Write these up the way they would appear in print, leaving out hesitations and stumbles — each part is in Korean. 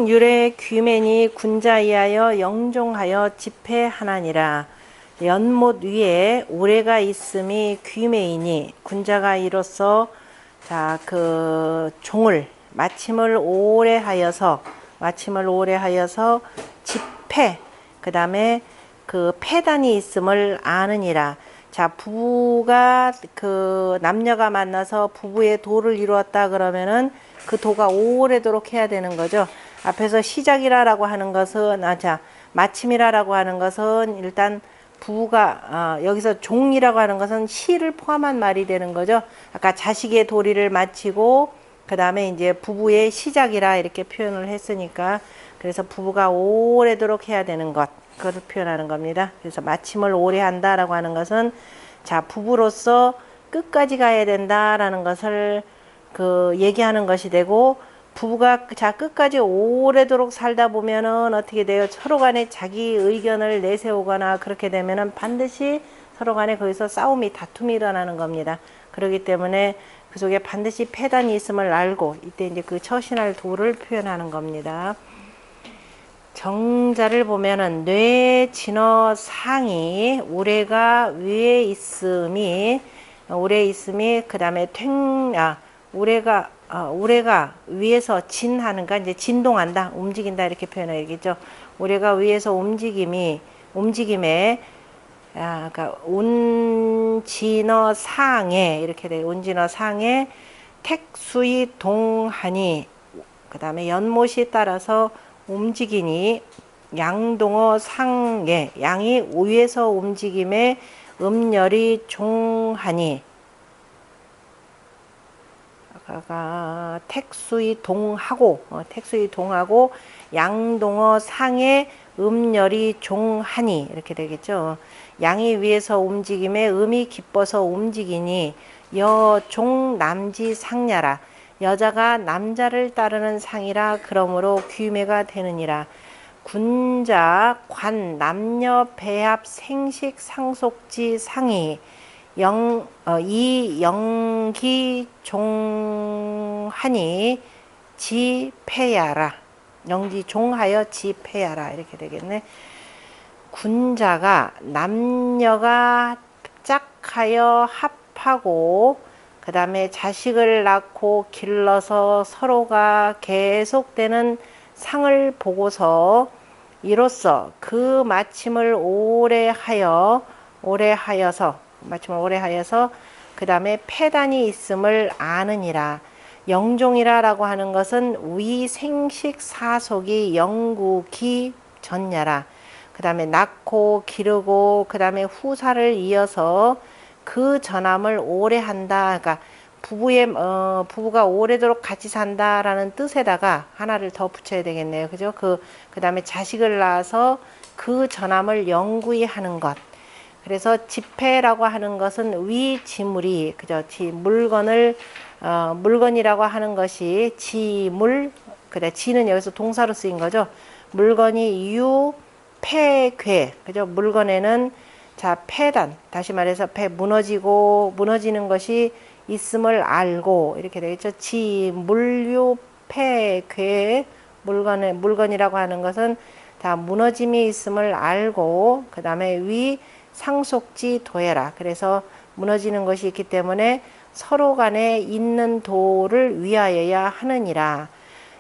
유래 귀맨이 군자이하여 영종하여 집회하나니라. 연못 위에 오래가 있음이 귀매이니 군자가 이로써 종을 마침을 오래 하여서 집회, 그 다음에 그 폐단이 있음을 아느니라. 자, 부부가 남녀가 만나서 부부의 도를 이루었다 그러면은 그 도가 오래도록 해야 되는 거죠. 앞에서 시작이라고 하는 것은 마침이라고 하는 것은 일단 부부가 여기서 종이라고 하는 것은 시를 포함한 말이 되는 거죠. 아까 자식의 도리를 마치고 그 다음에 이제 부부의 시작이라 이렇게 표현을 했으니까, 그래서 부부가 오래도록 해야 되는 것, 그것을 표현하는 겁니다. 그래서 마침을 오래 한다라고 하는 것은 부부로서 끝까지 가야 된다라는 것을 얘기하는 것이 되고, 부부가 끝까지 오래도록 살다 보면은 어떻게 돼요? 서로 간에 자기 의견을 내세우거나 그렇게 되면은 반드시 서로 간에 거기서 싸움이, 다툼이 일어나는 겁니다. 그렇기 때문에 그 속에 반드시 폐단이 있음을 알고, 이때 이제 그 처신할 도를 표현하는 겁니다. 정자를 보면은 뇌 진어 상이 오래가 위에 있음이 그 다음에 오래가 위에서 진하는가, 이제 진동한다, 움직인다 이렇게 표현하겠죠. 오래가 위에서 움직임에 그러니까 운진어 상에 이렇게 돼요. 운진어 상에 택수이 동하니, 그 다음에 연못이 따라서 움직이니, 양동어 상에 양이 위에서 움직임에 음열이 종하니, 택수이 동하고 양동어 상에 음열이 종하니 이렇게 되겠죠. 양이 위에서 움직임에 음이 기뻐서 움직이니, 여종 남지 상냐라. 여자가 남자를 따르는 상이라. 그러므로 귀매가 되느니라. 군자 관 남녀 배합 생식 상속지 상이 이 영기 종하니 지폐야라. 영지 종하여 지폐야라 이렇게 되겠네. 군자가 남녀가 짝하여 합하고 그 다음에 자식을 낳고 길러서 서로가 계속되는 상을 보고서 이로써 그 마침을 오래 하여서 그 다음에 폐단이 있음을 아느니라. 영종이라고 하는 것은 위생식 사속이 영구기 전야라. 그 다음에 낳고 기르고 그 다음에 후사를 이어서 그 전함을 오래 한다. 그러니까 부부가 오래도록 같이 산다라는 뜻에다가 하나를 더 붙여야 되겠네요. 그죠? 그 다음에 자식을 낳아서 그 전함을 영구히 하는 것. 그래서 지폐라고 하는 것은 위지물이, 그죠? 물건이라고 하는 것이 지물, 그래, 지는 여기서 동사로 쓰인 거죠. 물건이 폐괴, 그죠? 물건에는 폐단, 다시 말해서 무너지는 것이 있음을 알고 이렇게 되겠죠. 폐괴, 물건이라고 하는 것은 다 무너짐이 있음을 알고, 그 다음에 상속지 도해라. 그래서 무너지는 것이 있기 때문에 서로 간에 있는 도를 위하여야 하느니라.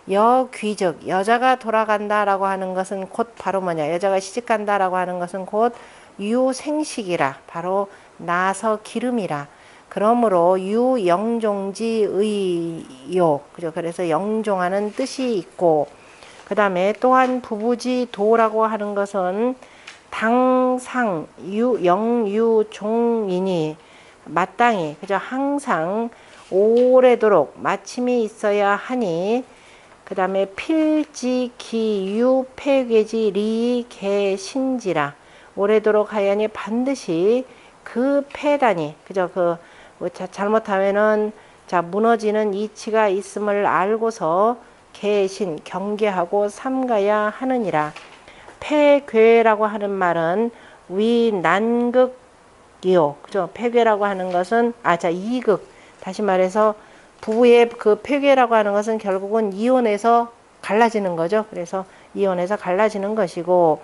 여귀적, 여자가 돌아간다라고 하는 것은 곧 바로 뭐냐? 여자가 시집간다라고 하는 것은 곧 유생식이라, 바로 나서 기름이라. 그러므로 유영종지의요, 그죠? 그래서 영종하는 뜻이 있고, 그 다음에 또한 부부지 도라고 하는 것은 당상 영유종이니 마땅히, 그죠? 항상 오래도록 마침이 있어야 하니, 그 다음에 필지기유 폐괴지 리개신지라. 오래도록 하여니 반드시 그 폐단이, 그죠? 잘못하면은 무너지는 이치가 있음을 알고서 개신 경계하고 삼가야 하느니라. 폐괴라고 하는 말은 위난극이요, 그죠? 폐괴라고 하는 것은 이극. 다시 말해서 부부의 그 폐괴라고 하는 것은 결국은 이혼해서 갈라지는 거죠. 그래서 이온에서 갈라지는 것이고,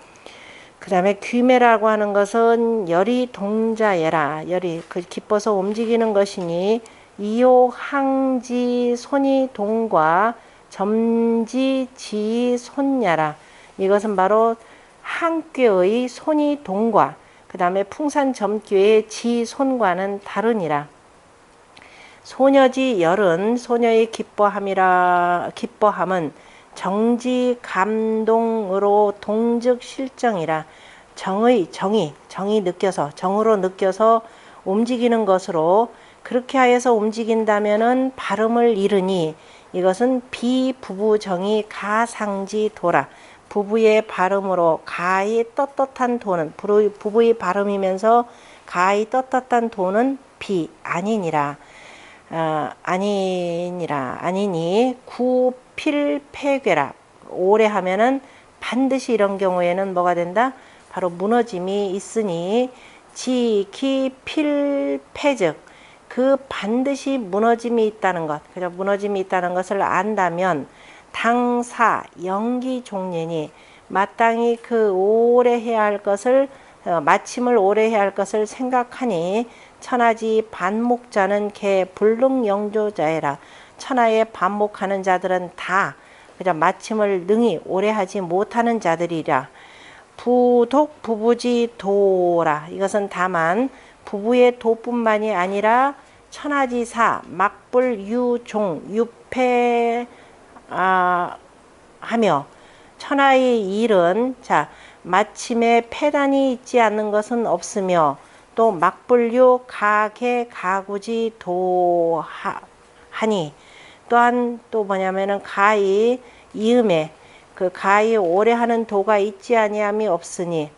그 다음에 귀매라고 하는 것은 열이 동자예라. 열이 기뻐서 움직이는 것이니 이오 항지 손이 동과 점지 지 손야라. 이것은 바로 항꾀의 손이 동과 그 다음에 풍산점괘의 지 손과는 다르니라. 소녀지 열은 소녀의 기뻐함은 정지 감동으로 동즉 실정이라. 정이 느껴서 정으로 느껴서 움직이는 것으로 그렇게 하여서 움직인다면은 발음을 이르니 이것은 비부부정이 가상지 도라. 부부의 발음으로 가히 떳떳한 도는 부부의 발음이면서 가히 떳떳한 도는 아니니라. 아니니 구필폐괴라. 오래 하면은 반드시 이런 경우에는 뭐가 된다? 바로 무너짐이 있으니 지기필폐즉 그 반드시 무너짐이 있다는 것, 그죠? 무너짐이 있다는 것을 안다면 당사 영기종례니 마땅히 그 오래 해야 할 것을 마침을 오래 해야 할 것을 생각하니 천하지 반목자는 개 불능영조자애라. 천하에 반목하는 자들은 다 그죠? 마침을 능히 오래 하지 못하는 자들이라. 부독 부부지 도라. 이것은 다만 부부의 도뿐만이 아니라 천하지사 막불 유종 유패 하며 천하의 일은 마침에 폐단이 있지 않는 것은 없으며 또 막불유 가계 가구지 도하니 또한 또 뭐냐면은 가히 이음에 그 가히 오래 하는 도가 있지 아니함이 없으니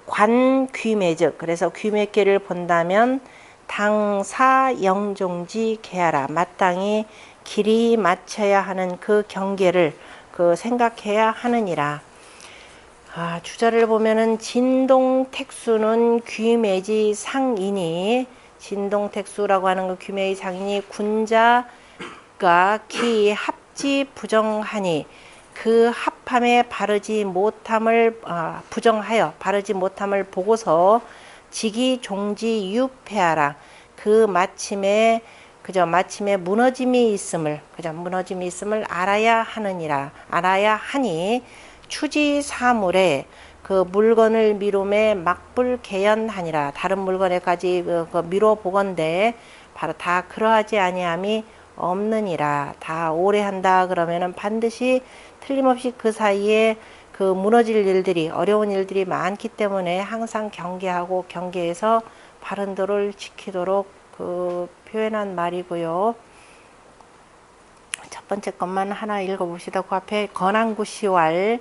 관귀매즉 그래서 귀매께를 본다면 당사 영종지 개하라. 마땅히 길이 맞춰야 하는 그 경계를 생각해야 하느니라. 주절을 보면은 진동택수는 귀매지 상이니 진동택수라고 하는 그 귀매의 상이니 군자가 기 합지 부정하니 그 합함에 바르지 못함을 부정하여 바르지 못함을 보고서 지기 종지 유폐하라. 그 마침에 무너짐이 있음을 알아야 하니 추지 사물에 그 물건을 미룸에 막불 개연하니라. 다른 물건에까지 미뤄 보건대 바로 다 그러하지 아니함이 없느니라. 다 오래 한다 그러면은 반드시 틀림없이 그 사이에 그 무너질 일들이 어려운 일들이 많기 때문에 항상 경계해서 바른 도를 지키도록 표현한 말이고요. 첫 번째 것만 하나 읽어봅시다. 그 앞에 건안구시왈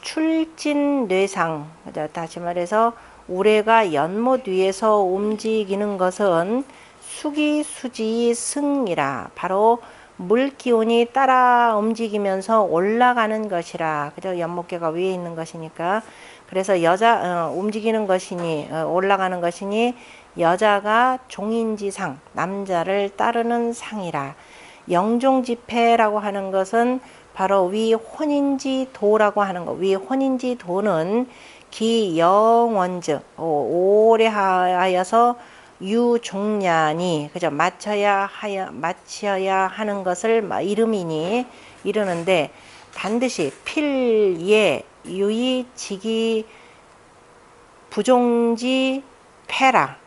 출진뇌상, 다시 말해서 우레가 연못 위에서 움직이는 것은 수기수지 승이라. 바로 물기운이 따라 움직이면서 올라가는 것이라. 그죠? 연못계가 위에 있는 것이니까. 그래서 움직이는 것이니 올라가는 것이니 여자가 종인지상 남자를 따르는 상이라. 영종지패라고 하는 것은 바로 위 혼인지도라고 하는 것. 위 혼인지도는 기영원즉 오래 하여서 유종냐니 그죠? 마쳐야 하는 것을 이르는데 반드시 필예 유의 지기 부종지 패라.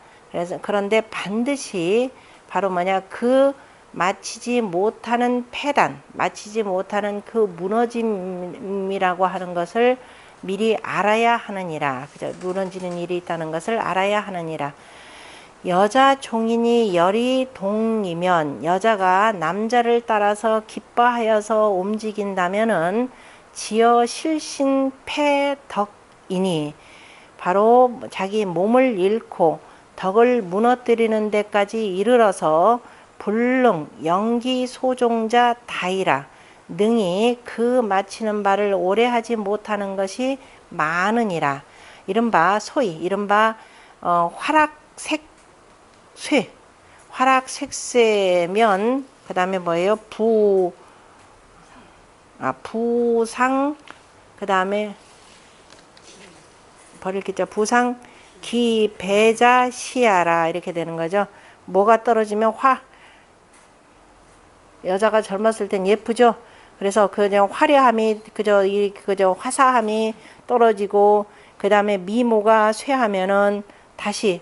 그런데 반드시 바로 그 마치지 못하는 폐단, 마치지 못하는 그 무너짐이라고 하는 것을 미리 알아야 하느니라. 그죠? 무너지는 일이 있다는 것을 알아야 하느니라. 여자 종인이 열이 동이면 여자가 남자를 따라서 기뻐하여서 움직인다면은 지어 실신 패덕이니 바로 자기 몸을 잃고 덕을 무너뜨리는 데까지 이르러서 불능 영기 소종자 다이라. 능히 그 마치는 바를 오래 하지 못하는 것이 많으니라. 이른바 화락색쇠면 그 다음에 뭐예요? 부상, 그 다음에 버릴 기자 부상, 기, 배자, 시야라 이렇게 되는 거죠. 뭐가 떨어지면 여자가 젊었을 땐 예쁘죠. 그래서 그냥 화려함이 그저 화사함이 떨어지고 그 다음에 미모가 쇠하면은 다시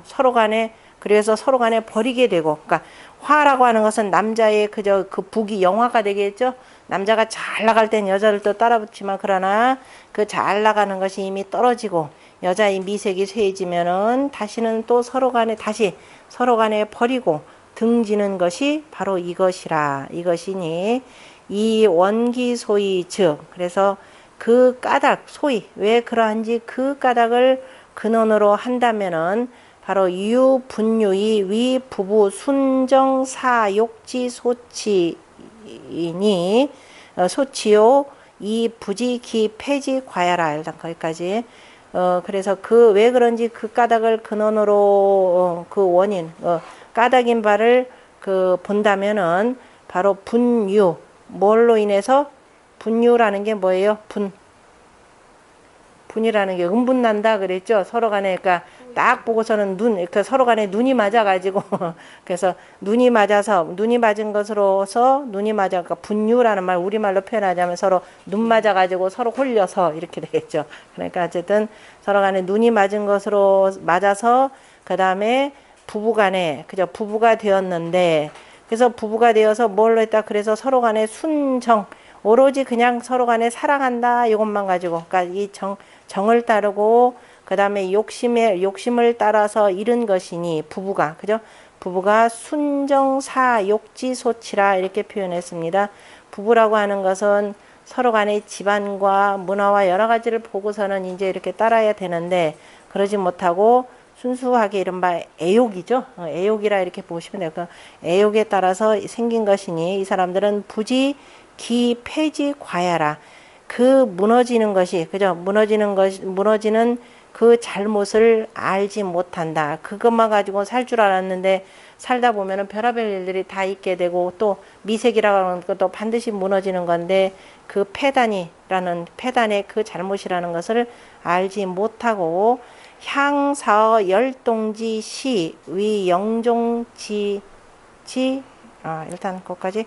서로 간에 그래서 서로 간에 버리게 되고 그러니까 화라고 하는 것은 남자의 그저 그 북이 영화가 되겠죠. 남자가 잘 나갈 땐 여자를 또 따라붙지만 그러나 그 잘 나가는 것이 이미 떨어지고 여자의 미색이 쇠해지면은 다시는 또 서로 간에 다시 서로 간에 버리고 등지는 것이 바로 이것이라. 이것이니 이 원기소이 즉 그래서 그 까닭 소위 왜 그러한지 그 까닭을 근원으로 한다면은 바로 유분유이 위 부부 순정 사욕지 소치이니 소치요 이 부지 기 폐지 과야라. 일단 거기까지. 그래서 그 왜 그런지 그 까닭을 근원으로 그 원인 까닭인 바를 본다면은 바로 분유 뭘로 인해서 분유라는 게 뭐예요? 분이라는 게 음분난다 그랬죠. 서로 간에 그러니까 딱 보고서는 서로 간에 눈이 맞아가지고 그래서 눈이 맞은 것으로서 눈이 맞아 그러니까 분유라는 말 우리말로 표현하자면 서로 눈 맞아가지고 서로 홀려서 이렇게 되겠죠. 그러니까 어쨌든 서로 간에 눈이 맞은 것으로 맞아서 그 다음에 부부간에 그죠 부부가 되었는데 그래서 부부가 되어서 뭘로 했다 그래서 서로 간에 순정 오로지 그냥 서로 간에 사랑한다 이것만 가지고 그러니까 이 정을 따르고 그 다음에 욕심을 따라서 이룬 것이니 부부가 그죠 부부가 순정사욕지소치라 이렇게 표현했습니다. 부부라고 하는 것은 서로 간의 집안과 문화와 여러 가지를 보고서는 이제 이렇게 따라야 되는데 그러지 못하고 순수하게 이른바 애욕이죠. 애욕이라 이렇게 보시면 돼요. 그 애욕에 따라서 생긴 것이니 이 사람들은 부지 기 폐지 과야라. 그 무너지는 것이 그죠? 무너지는 그 잘못을 알지 못한다. 그것만 가지고 살 줄 알았는데 살다 보면은 별의별 일들이 다 있게 되고 또 미색이라고 하는 것도 반드시 무너지는 건데 그 패단의 그 잘못이라는 것을 알지 못하고 향사 열동지 시 위 영종지 일단 거기까지.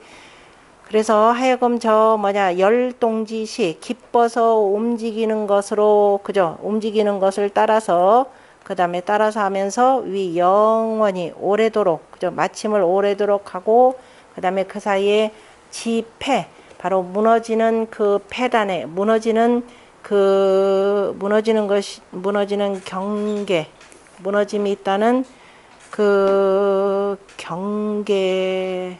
그래서 하여금 열동지시 기뻐서 움직이는 것으로 그죠 움직이는 것을 따라서 그 다음에 따라서 하면서 위 영원히 오래도록 그죠 마침을 오래도록 하고 그 다음에 그 사이에 지패 바로 무너지는 그 패단에 무너지는 경계 무너짐이 있다는 그 경계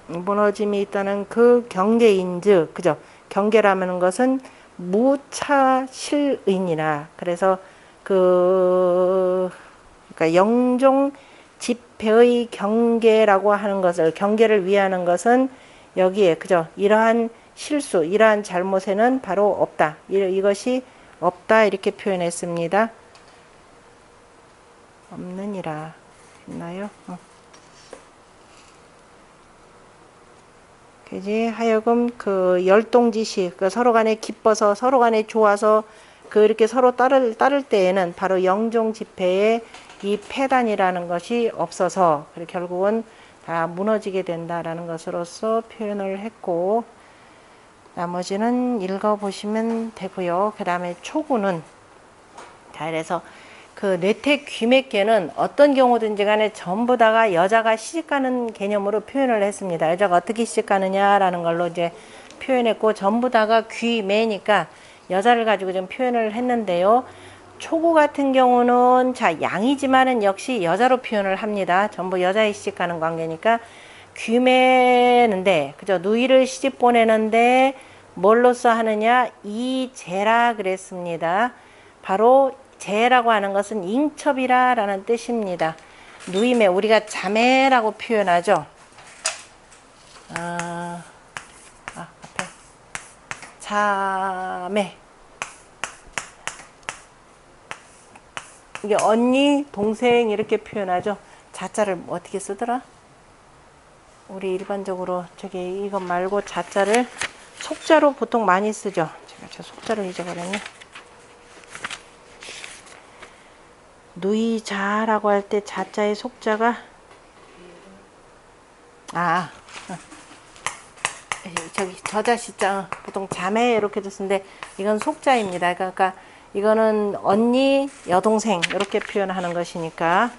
무너짐이 있다는 그 경계인즉 그죠 경계라는 것은 무차실의니라. 그래서 그러니까 영종 집회의 경계라고 하는 것을 경계를 위하는 것은 여기에 그죠 이러한 실수 이러한 잘못에는 바로 없다. 이것이 없다 이렇게 표현했습니다. 없느니라 했나요? 그지 하여금 그 열동지시 서로 간에 기뻐서 서로 간에 좋아서 이렇게 서로 따를 때에는 바로 영종 집회에 이 패단이라는 것이 없어서 결국은 다 무너지게 된다라는 것으로서 표현을 했고 나머지는 읽어보시면 되고요. 그 다음에 초구는 자 그래서 그 뇌택 귀맥계는 어떤 경우든지 간에 전부 다가 여자가 시집가는 개념으로 표현을 했습니다. 여자가 어떻게 시집가느냐라는 걸로 이제 표현했고 전부 다가 귀매니까 여자를 가지고 좀 표현을 했는데요. 초구 같은 경우는 양이지만은 역시 여자로 표현을 합니다. 전부 여자의 시집가는 관계니까 귀매는데 그죠 누이를 시집 보내는데 뭘로써 하느냐 이재라 그랬습니다. 바로 재라고 하는 것은 잉첩이라는 뜻입니다. 누이매 우리가 자매라고 표현하죠. 앞에 자매 이게 언니, 동생 이렇게 표현하죠. 자자를 어떻게 쓰더라? 우리 일반적으로 저기 이것 말고 자자를 속자로 보통 많이 쓰죠. 제가 저 속자를 잊어버렸네. 누이자라고 할 때 자자의 속자가 저기 저자시자 보통 자매 이렇게 쓰는데 이건 속자입니다. 그러니까 이거는 언니, 여동생 이렇게 표현하는 것이니까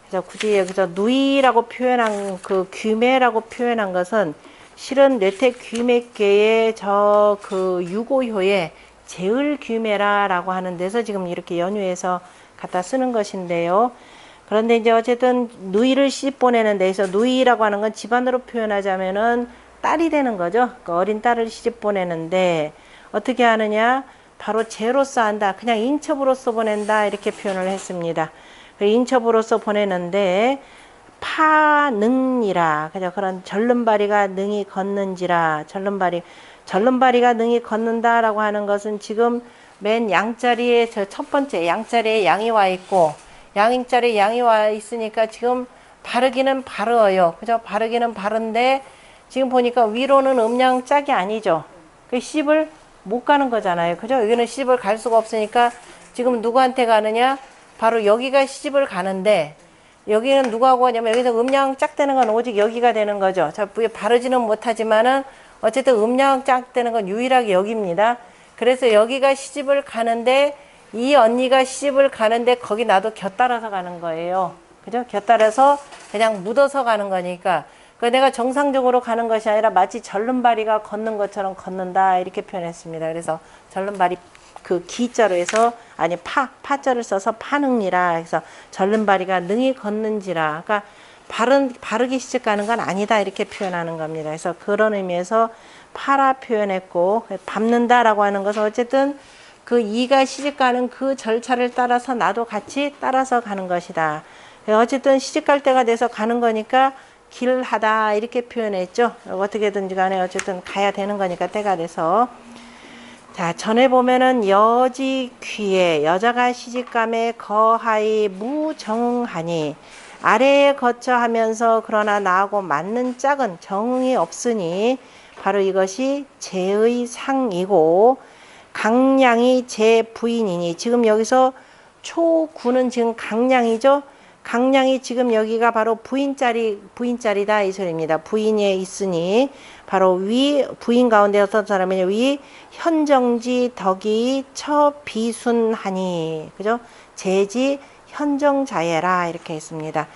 그래서 굳이 여기서 누이라고 표현한 그 귀매라고 표현한 것은 실은 뇌택 귀매계의 저 그 유고효에 제을 귀매라라고 하는 데서 지금 이렇게 연유해서 갖다 쓰는 것인데요. 그런데 이제 어쨌든 누이를 시집 보내는 데서 누이라고 하는 건 집안으로 표현하자면은 딸이 되는 거죠. 그 어린 딸을 시집 보내는데 어떻게 하느냐? 바로 제로서 한다. 그냥 인첩으로서 보낸다. 이렇게 표현을 했습니다. 인첩으로서 보내는데 파능이라 그죠? 그런 절름발이가 능히 걷는지라 절름발이가 능히 걷는다라고 하는 것은 지금 맨 양자리에 저 첫 번째 양자리에 양이 와 있고 양자리에 양이 와 있으니까 지금 바르기는 바르어요. 그죠? 바르기는 바른데 지금 보니까 위로는 음양 짝이 아니죠. 그 시집을 못 가는 거잖아요. 그죠? 여기는 시집을 갈 수가 없으니까 지금 누구한테 가느냐? 바로 여기가 시집을 가는데 여기는 누구하고 하냐면 여기서 음양 짝 되는 건 오직 여기가 되는 거죠. 자, 바르지는 못하지만은 어쨌든 음양 짝 되는 건 유일하게 여기입니다. 그래서 여기가 시집을 가는데 이 언니가 시집을 가는데 거기 나도 곁따라서 가는 거예요. 그죠? 곁따라서 그냥 묻어서 가는 거니까 그 내가 정상적으로 가는 것이 아니라 마치 절름발이가 걷는 것처럼 걷는다 이렇게 표현했습니다. 그래서 절름발이 그 기자로 해서 아니 파자를 써서 파능이라 해서 절름발이가 능히 걷는지라 그러니까 바르기 시집 가는 건 아니다 이렇게 표현하는 겁니다. 그래서 그런 의미에서 파라 표현했고 밟는다라고 하는 것은 어쨌든 그 이가 시집 가는 그 절차를 따라서 나도 같이 따라서 가는 것이다. 어쨌든 시집 갈 때가 돼서 가는 거니까 길하다 이렇게 표현했죠. 어떻게든지 간에 어쨌든 가야 되는 거니까 때가 돼서 자 전에 보면은 여지 귀에 여자가 시집감에 거하이 무정하니 아래에 거쳐 하면서 그러나 나하고 맞는 짝은 정응이 없으니 바로 이것이 제의 상이고 강량이 제 부인이니 지금 여기서 초구는 지금 강량이죠. 강량이 지금 여기가 바로 부인자리다 이 소리입니다. 부인에 있으니 바로 위 부인 가운데 어떤 사람이냐 위 현정지 덕이 처 비순하니 그죠? 제지 현정자예라 이렇게 했습니다.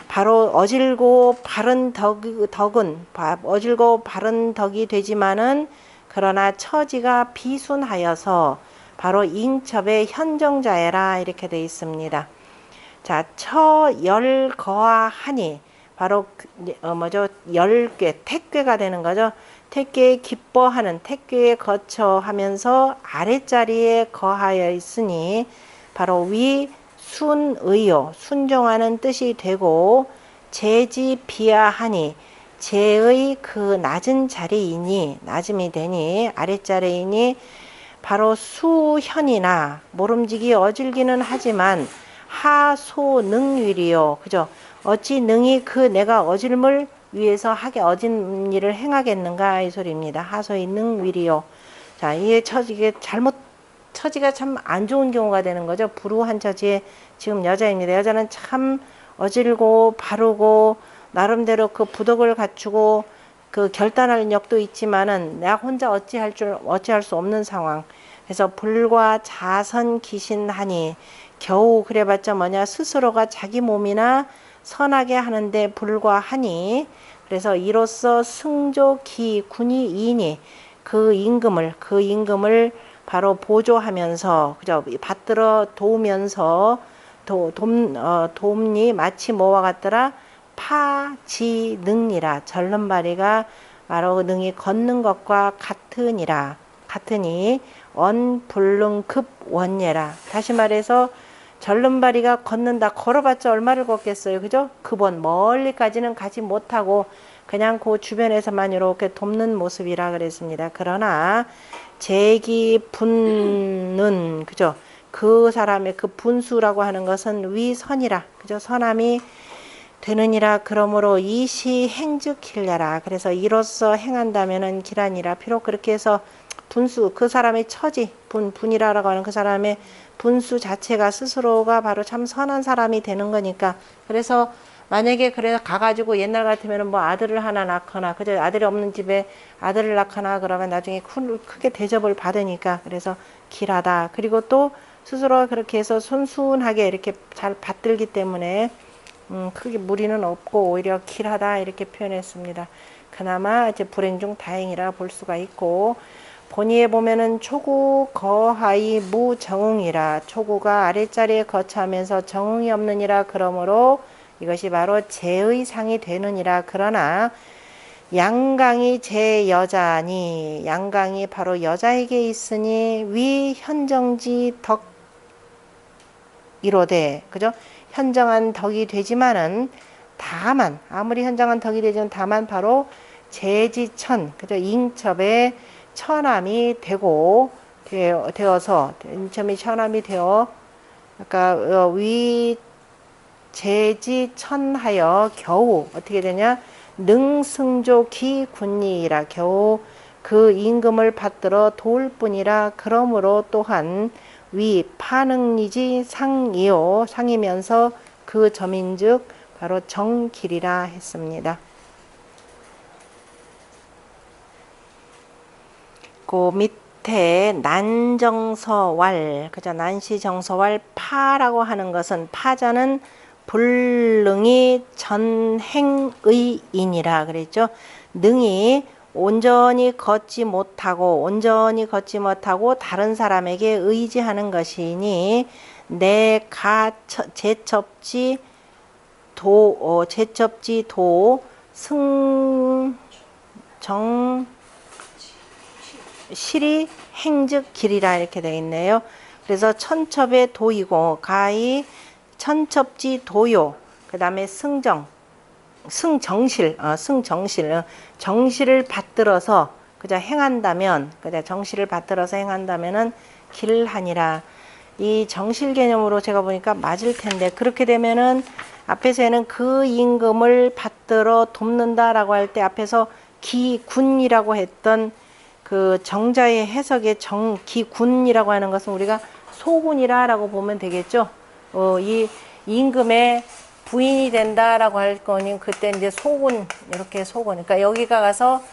바로 어질고 바른 덕은 어질고 바른 덕이 되지만은 그러나 처지가 비순하여서 바로 잉첩의 현정자예라 이렇게 되어 있습니다. 자, 처열거하하니 바로 열괴 택괴가 되는 거죠. 택괴에 기뻐하는 택괴에 거쳐 하면서 아랫자리에 거하여 있으니 바로 위 순의요 순종하는 뜻이 되고 제지 비하하니 제의 그 낮은 자리이니 낮음이 되니 아랫자리이니 바로 수현이나 모름지기 어질기는 하지만 하소능위리요 그죠? 어찌 능히 그 내가 어질물 위해서 하게 어진 일을 행하겠는가 이 소리입니다. 하소의 능위리요. 자, 이게 이게 처지가 참 안 좋은 경우가 되는 거죠. 불우한 처지에 지금 여자입니다. 여자는 참 어질고 바르고 나름대로 그 부덕을 갖추고 그 결단할 역도 있지만은 내가 혼자 어찌할 수 없는 상황. 그래서 불과 자선 기신하니 겨우 그래봤자 뭐냐 스스로가 자기 몸이나 선하게 하는데 불과하니 그래서 이로써 승조 기 군이 이니 그 임금을 바로 보조하면서 그죠 받들어 도우면서 돕니 마치 뭐와 같더라 파지능이라 절름발이가 바로 능히 걷는 것과 같으니 언불능급 원예라 다시 말해서 절름발이가 걷는다 걸어봤자 얼마를 걷겠어요 그죠 급원 멀리까지는 가지 못하고 그냥 그 주변에서만 이렇게 돕는 모습이라 그랬습니다. 그러나 제기 분는 그죠 그 사람의 그 분수라고 하는 것은 위선이라, 그죠? 선함이 되느니라. 그러므로 이시 행즉 길려라. 그래서 이로써 행한다면은 기라니라. 비록 그렇게 해서 분수, 그 사람의 처지, 분이라고 하는 그 사람의 분수 자체가 스스로가 바로 참 선한 사람이 되는 거니까. 그래서 만약에 그래서 가가지고 옛날 같으면은 뭐 아들을 하나 낳거나, 그저 아들이 없는 집에 아들을 낳거나 그러면 나중에 크게 대접을 받으니까. 그래서 길하다. 그리고 또 스스로가 그렇게 해서 순순하게 이렇게 잘 받들기 때문에 크게 무리는 없고 오히려 길하다 이렇게 표현했습니다. 그나마 이제 불행 중 다행이라 볼 수가 있고, 본의에 보면은 초구 거하이 무정응이라. 초구가 아랫자리에 거처하면서 정응이 없느니라. 그러므로 이것이 바로 제의 상이 되느니라. 그러나 양강이 제 여자니, 양강이 바로 여자에게 있으니 위 현정지 덕 이로되, 그죠? 현정한 덕이 되지만은 다만, 아무리 현정한 덕이 되지만 다만 바로 제지천, 그죠? 잉첩의 천함이 되고 되어서, 잉첩이 천함이 되어 아까 위 제지천하여 겨우 어떻게 되냐? 능승조 기군이라. 겨우 그 임금을 받들어 도울 뿐이라. 그러므로 또한 위 파능리지 상이요, 상이면서 그 점인즉 바로 정길이라 했습니다. 그 밑에 난정서왈, 그죠? 난시정서왈 파라고 하는 것은, 파자는 불능이 전행의인이라 그랬죠. 능이 온전히 걷지 못하고 다른 사람에게 의지하는 것이니, 제첩지 도 승정 실이 행즉 길이라 이렇게 되어 있네요. 그래서 천첩의 도이고 가히 천첩지 도요, 그 다음에 정실을 받들어서 그저 행한다면, 그저 정실을 받들어서 행한다면은 길하니라. 이 정실 개념으로 제가 보니까 맞을 텐데, 그렇게 되면은 앞에서는 그 임금을 받들어 돕는다라고 할 때 앞에서 기군이라고 했던 그 정자의 해석의 기군이라고 하는 것은 우리가 소군이라고 보면 되겠죠. 이 임금의 부인이 된다라고 할 거니 그때 이제 소군, 이렇게 소군. 그러니까 여기가 가서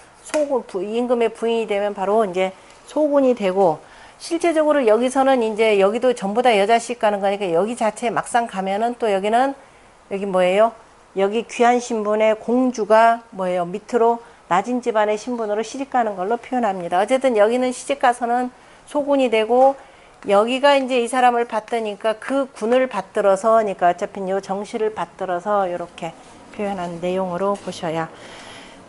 임금의 부인이 되면 바로 이제 소군이 되고, 실제적으로 여기서는 이제 여기도 전부 다 여자씩 가는 거니까 여기 자체에 막상 가면은 또 여기 뭐예요? 여기 귀한 신분의 공주가 뭐예요? 밑으로 낮은 집안의 신분으로 시집가는 걸로 표현합니다. 어쨌든 여기는 시집가서는 소군이 되고, 여기가 이제 이 사람을 받드니까 그 군을 받들어서, 그러니까 어차피 요 정실을 받들어서 이렇게 표현한 내용으로 보셔야.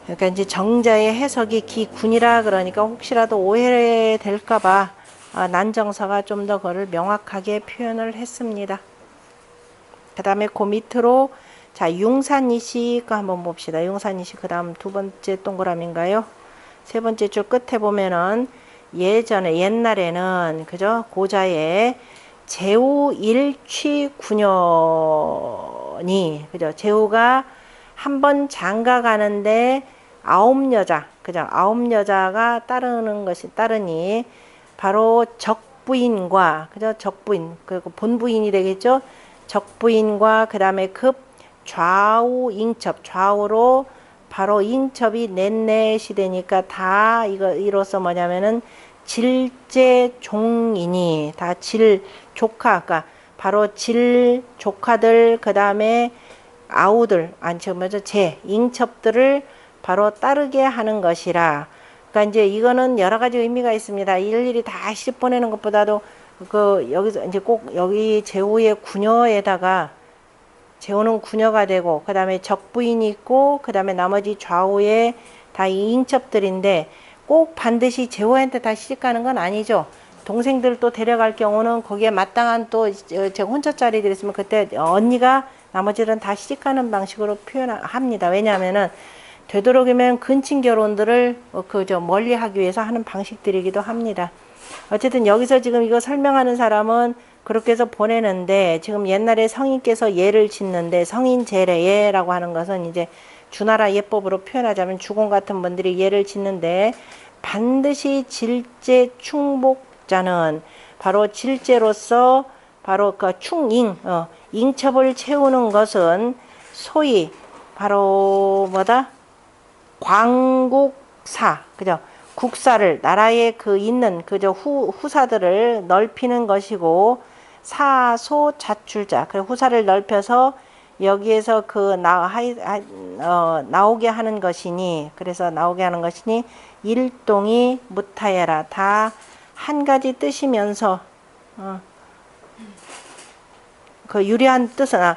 그러니까 이제 정자의 해석이 기군이라 그러니까 혹시라도 오해될까봐 난정서가 좀 더 그걸 명확하게 표현을 했습니다. 그 다음에 그 밑으로 자, 융산이시 거 한번 봅시다. 융산이시 그 다음 두 번째 동그라미인가요? 세 번째 줄 끝에 보면은 옛날에는 그죠? 고자에 제후 일취 구년이, 그죠? 제후가 한번 장가 가는데 9여자, 그죠? 9여자가 따르니 바로 적부인과, 그죠? 적부인, 그리고 본부인이 되겠죠? 적부인과 그 다음에 급 좌우 잉첩, 좌우로 바로 잉첩이 넷넷이 되니까 다 이로써 뭐냐면은 질제종이니, 다 조카, 그러니까 바로 조카들, 그 다음에 아우들, 잉첩들을 바로 따르게 하는 것이라. 그러니까 이제 이거는 여러 가지 의미가 있습니다. 일일이 다 시집 보내는 것보다도 여기서 이제 꼭 여기 제후의 구녀에다가, 제후는 구녀가 되고, 그 다음에 적부인이 있고, 그 다음에 나머지 좌우에 다 잉첩들인데, 꼭 반드시 제후한테 다 시집가는 건 아니죠. 동생들 또 데려갈 경우는 거기에 마땅한 또 제가 혼처자리들 있으면 그때 언니가 나머지는 다 시집가는 방식으로 표현합니다. 왜냐하면은 되도록이면 근친 결혼들을 멀리 하기 위해서 하는 방식들이기도 합니다. 어쨌든 여기서 지금 이거 설명하는 사람은 그렇게 해서 보내는데 지금 옛날에 성인께서 예를 짓는데 성인 제례라고 하는 것은 이제 주나라 예법으로 표현하자면 주공 같은 분들이 예를 짓는데 반드시 질제 충복자는 바로 질제로서 바로 그 충잉 잉첩을 채우는 것은 소위 바로 뭐다 광국사 그죠 국사를 나라에 그 있는 그저 후사들을 넓히는 것이고 사소 자출자 그 후사를 넓혀서 여기에서 그 나오게 하는 것이니 그래서 나오게 하는 것이니 일동이 무타야라 다 한 가지 뜻이면서 그 유리한 뜻은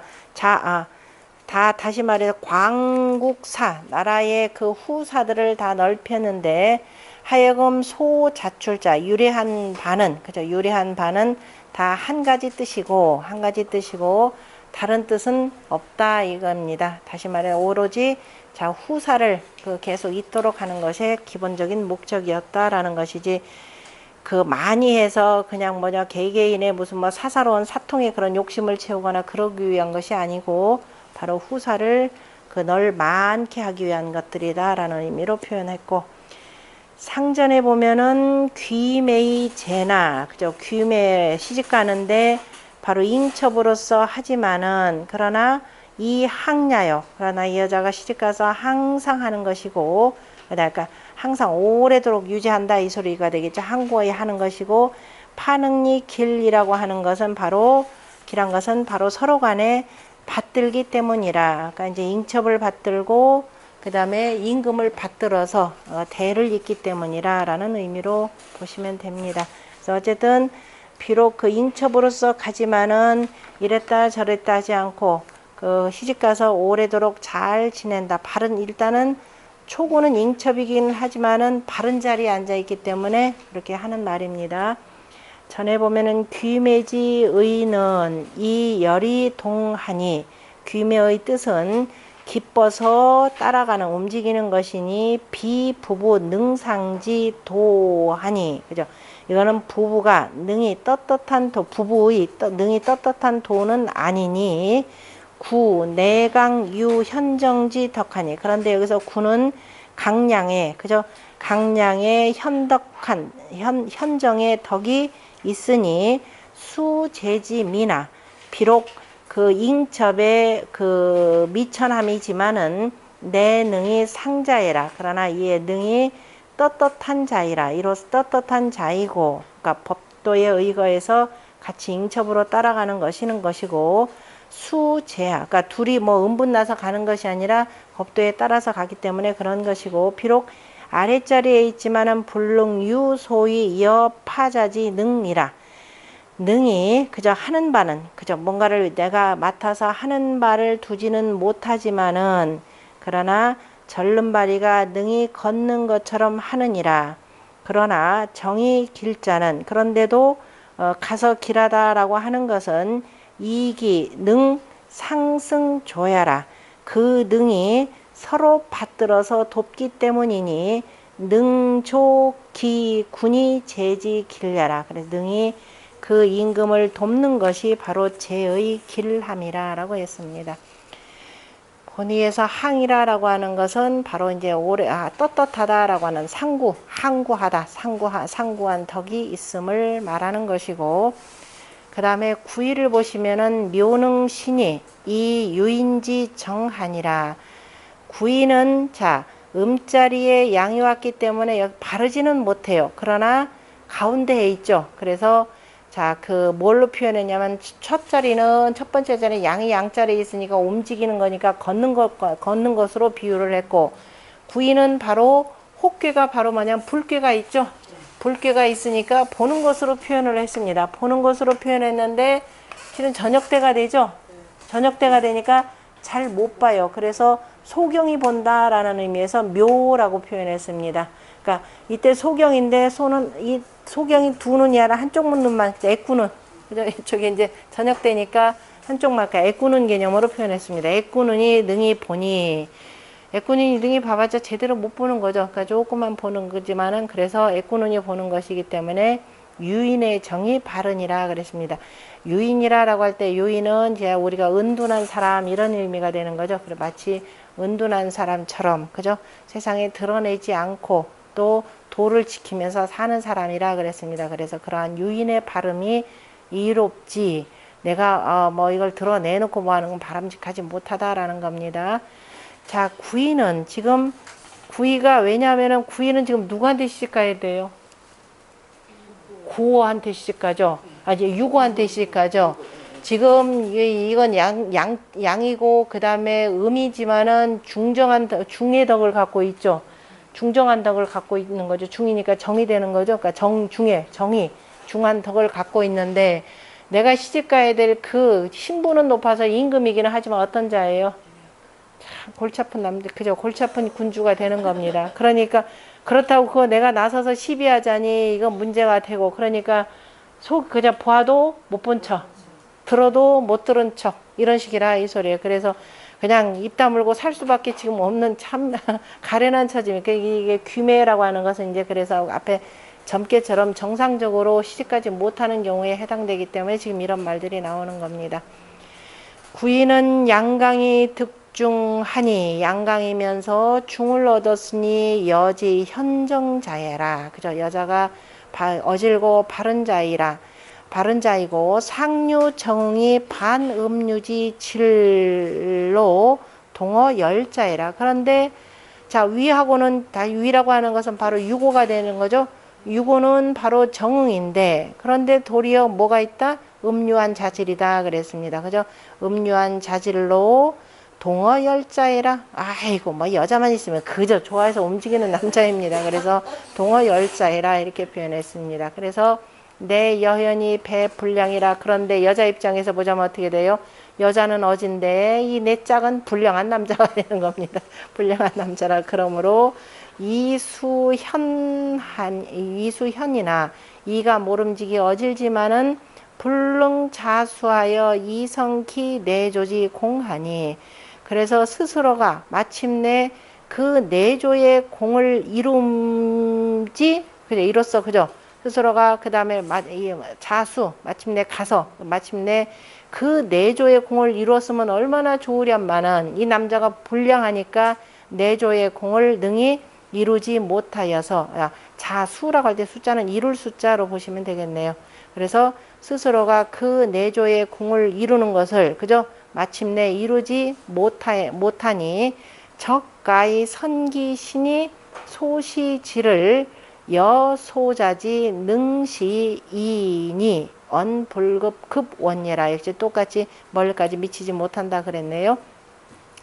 다시 말해서 광국사 나라의 그 후사들을 다 넓혔는데 하여금 소자출자 유리한 바는 그죠 유리한 바는 다 한 가지 뜻이고 다른 뜻은 없다 이겁니다. 다시 말해 오로지 자 후사를 그 계속 있도록 하는 것이 기본적인 목적이었다라는 것이지 그 많이 해서 그냥 뭐냐 개개인의 무슨 뭐 사사로운 사통의 그런 욕심을 채우거나 그러기 위한 것이 아니고 바로 후사를 그 널 많게 하기 위한 것들이다라는 의미로 표현했고 상전에 보면은 귀매의 제나 그죠 귀매 시집 가는데 바로 잉첩으로서 하지만은 그러나 이 항야요 그러나 이 여자가 시집 가서 항상 하는 것이고 그러니까 항상 오래도록 유지한다 이 소리가 되겠죠. 항고에 하는 것이고 파능리 길이라고 하는 것은 바로 길한 것은 바로 서로 간에 받들기 때문이라 그러니까 이제 잉첩을 받들고 그 다음에 임금을 받들어서 대를 잇기 때문이라 라는 의미로 보시면 됩니다. 그래서 어쨌든 비록 그 잉첩으로서 가지만은 이랬다 저랬다 하지 않고 그 시집가서 오래도록 잘 지낸다. 일단은 초고는 잉첩이긴 하지만은 바른 자리에 앉아 있기 때문에 그렇게 하는 말입니다. 전에 보면은 귀매지의는 이 열이 동하니 귀매의 뜻은 기뻐서 따라가는 움직이는 것이니 비부부 능상지 도하니 그죠? 이거는 부부가 능이 떳떳한 부부의 능이 떳떳한 도는 아니니 구 내강 유 현정지 덕하니 그런데 여기서 구는 강량의 그죠? 강량의 현덕한 현정의 덕이 있으니 수제지 미나 비록 그 잉첩의 그 미천함이지만은 내 능이 상자이라 그러나 이의 능이 떳떳한 자이라 이로써 떳떳한 자이고 그러니까 법도에 의거해서 같이 잉첩으로 따라가는 것이고 수제하 그러니까 둘이 뭐 음분나서 가는 것이 아니라 법도에 따라서 가기 때문에 그런 것이고 비록 아랫자리에 있지만은 불능유 소위 여 파자지 능이라 능이 그저 하는 바는 그저 뭔가를 내가 맡아서 하는 바를 두지는 못하지만은 그러나 절름발이가 능이 걷는 것처럼 하느니라. 그러나 정이 길자는 그런데도 가서 길하다라고 하는 것은 이기 능 상승 조야라. 그 능이 서로 받들어서 돕기 때문이니 능조기 군이 제지 길야라. 그래서 능이 그 임금을 돕는 것이 바로 제의 길함이라 라고 했습니다. 본의에서 항이라라고 하는 것은 바로 이제 떳떳하다라고 하는 항구하다, 상구한 덕이 있음을 말하는 것이고, 그 다음에 구의를 보시면은 묘능신이 이 유인지 정하니라. 구의는 자 음자리에 양이 왔기 때문에 바르지는 못해요. 그러나 가운데에 있죠. 그래서 자, 그 뭘로 표현했냐면 첫 번째 자리는 양이 양자리에 있으니까 움직이는 거니까 걷는 것으로 비유를 했고 구이는 바로 혹괴가 바로 뭐냐면 불괴가 있죠. 불괴가 있으니까 보는 것으로 표현을 했습니다. 보는 것으로 표현했는데 실은 저녁때가 되죠. 저녁때가 되니까 잘 못 봐요. 그래서 소경이 본다라는 의미에서 묘라고 표현했습니다. 그러니까 이때 소경인데 이 소경이 두 눈이 아니라 한쪽 눈만 애꾸는 저게 이제 저녁 때니까 한쪽만 애꾸는 개념으로 표현했습니다. 애꾸는이 능히 보니 애꾸는이 능히 봐봤자 제대로 못 보는 거죠. 그러니까 조금만 보는 거지만은 그래서 애꾸는이 보는 것이기 때문에 유인의 정이 바르니라 그랬습니다. 유인이라고 할 때 유인은 이제 우리가 은둔한 사람 이런 의미가 되는 거죠. 그래 마치 은둔한 사람처럼 그죠? 세상에 드러내지 않고 또 도를 지키면서 사는 사람이라 그랬습니다. 그래서 그러한 유인의 발음이 이롭지 내가 뭐 이걸 드러내놓고 뭐 하는 건 바람직하지 못하다라는 겁니다. 자, 구이는 지금 구이가 왜냐하면은 구이는 지금 누구한테 시집가야 돼요? 구호한테 시집가죠. 아니 유고한테 시집가죠. 지금 이건 양이고 그 다음에 음이지만은 중의 덕을 갖고 있죠. 중정한 덕을 갖고 있는 거죠. 중이니까 정이 되는 거죠. 그러니까 정의 중한 덕을 갖고 있는데 내가 시집가야 될 그 신분은 높아서 임금이기는 하지만 어떤 자예요? 참 골치 아픈 남들 그죠? 골치 아픈 군주가 되는 겁니다. 그러니까 그렇다고 그거 내가 나서서 시비하자니 이건 문제가 되고 그러니까 그냥 봐도 못 본 척 들어도 못 들은 척 이런 식이라 이 소리예요. 그래서 그냥 입 다물고 살 수밖에 지금 없는 참 가련한 처지입니다. 이게 귀매라고 하는 것은 이제 그래서 앞에 점괘처럼 정상적으로 시집가지 못하는 경우에 해당되기 때문에 지금 이런 말들이 나오는 겁니다. 구이는 양강이 득중하니 양강이면서 중을 얻었으니 여지 현정자애라. 그죠? 여자가 어질고 바른 자이라. 바른 자이고 상류 정응이 반음유지 질로 동어 열자이라. 그런데 자 위하고는 다 위라고 하는 것은 바로 유고가 되는 거죠. 유고는 바로 정응인데 그런데 도리어 뭐가 있다? 음유한 자질이다 그랬습니다. 그죠? 음유한 자질로 동어 열자이라. 아이고 뭐 여자만 있으면 그저 좋아해서 움직이는 남자입니다. 그래서 동어 열자이라 이렇게 표현했습니다. 그래서 내 여현이 배 불량이라. 그런데 여자 입장에서 보자면 어떻게 돼요? 여자는 어진데 이 내 짝은 불량한 남자가 되는 겁니다. 불량한 남자라. 그러므로 이수현이나 이가 모름지기 어질지만은 불능자수하여 이성키 내조지 공하니. 그래서 스스로가 마침내 그 내조의 공을 이룸지 그죠? 이로써 그죠? 스스로가 그 다음에 마침내 가서 마침내 그 내조의 공을 이루었으면 얼마나 좋으련마는 이 남자가 불량하니까 내조의 공을 능히 이루지 못하여서 자수라고 할 때 숫자는 이룰 숫자로 보시면 되겠네요. 그래서 스스로가 그 내조의 공을 이루는 것을 그죠? 마침내 이루지 못하니 적가의 선기신이 소시지를 여소자지 능시이니 언불급 급원예라. 역시 똑같이 멀리까지 미치지 못한다 그랬네요.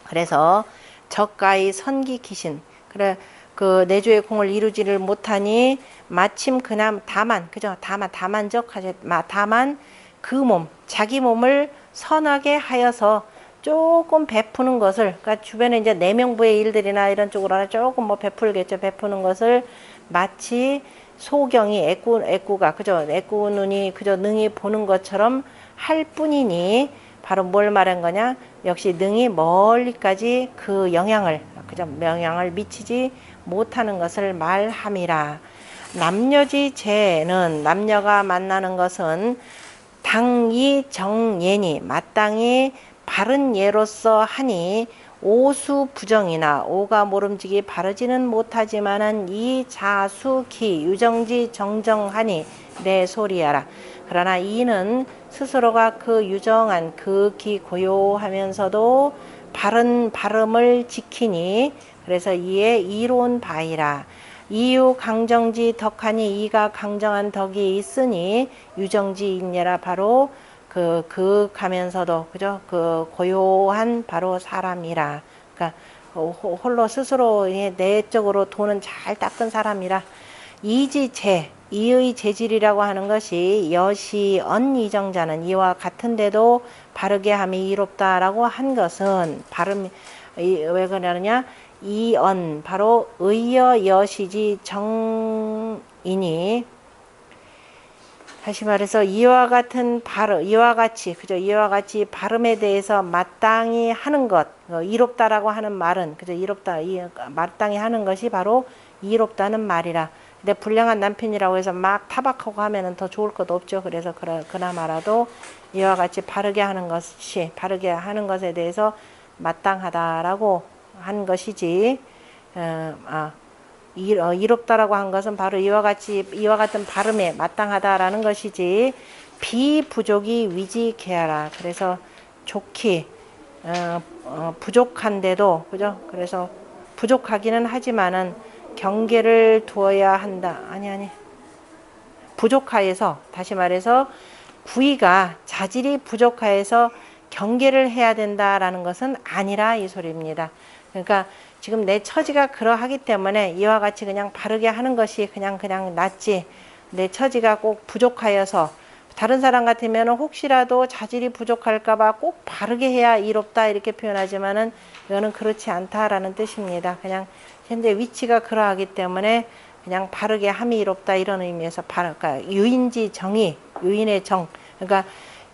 그래서 적가의 선기기신 그래 그 내조의 공을 이루지를 못하니 마침 그남 다만 그죠? 다만 그 몸 자기 몸을 선하게 하여서 조금 베푸는 것을 그러니까 주변에 이제 내명부의 일들이나 이런 쪽으로 조금 뭐 베풀겠죠. 베푸는 것을 마치 소경이 애꾸가 그죠? 애꾸 눈이 그저 능히 보는 것처럼 할 뿐이니 바로 뭘 말한 거냐? 역시 능히 멀리까지 그 영향을 미치지 못하는 것을 말함이라. 남녀지제는 남녀가 만나는 것은 당이 정예니 마땅히 바른 예로서 하니 오수 부정이나 오가 모름지기 바르지는 못하지만은 이 자수기 유정지 정정하니 내 소리야라. 그러나 이는 스스로가 그 유정한 극히 고요하면서도 바른 발음을 지키니 그래서 이에 이로운 바이라. 이유 강정지 덕하니 이가 강정한 덕이 있으니 유정지 인예라. 바로 그 가면서도 그죠? 그 고요한 바로 사람이라. 그러니까 홀로 스스로 내적으로 돈은 잘 닦은 사람이라. 이지재 이의 재질이라고 하는 것이 여시언 이정자는 이와 같은데도 바르게 함이 이롭다라고 한 것은 발음 왜 그러느냐? 이언 바로 의여 여시지 정이니 다시 말해서 이와 같이 그죠? 이와 같이 발음에 대해서 마땅히 하는 것 이롭다라고 하는 말은 그죠? 이롭다 마땅히 하는 것이 바로 이롭다는 말이라. 내 불량한 남편이라고 해서 막 타박하고 하면은 더 좋을 것도 없죠. 그래서 그나마라도 이와 같이 바르게 하는 것에 대해서 마땅하다라고 한 것이지. 이롭다라고 한 것은 바로 이와 같은 발음에 마땅하다라는 것이지. 비부족이 위지케하라. 그래서 좋기, 부족한데도, 그죠? 그래서 부족하기는 하지만은 경계를 두어야 한다. 아니. 부족하여서, 다시 말해서 구의가 자질이 부족하여서 경계를 해야 된다라는 것은 아니라 이 소리입니다. 그러니까 지금 내 처지가 그러하기 때문에 이와 같이 그냥 바르게 하는 것이 그냥 낫지. 내 처지가 꼭 부족하여서, 다른 사람 같으면 혹시라도 자질이 부족할까봐 꼭 바르게 해야 이롭다 이렇게 표현하지만은 이거는 그렇지 않다라는 뜻입니다. 그냥 현재 위치가 그러하기 때문에 그냥 바르게 함이 이롭다 이런 의미에서 그러니까 유인지 정의, 유인의 정. 그러니까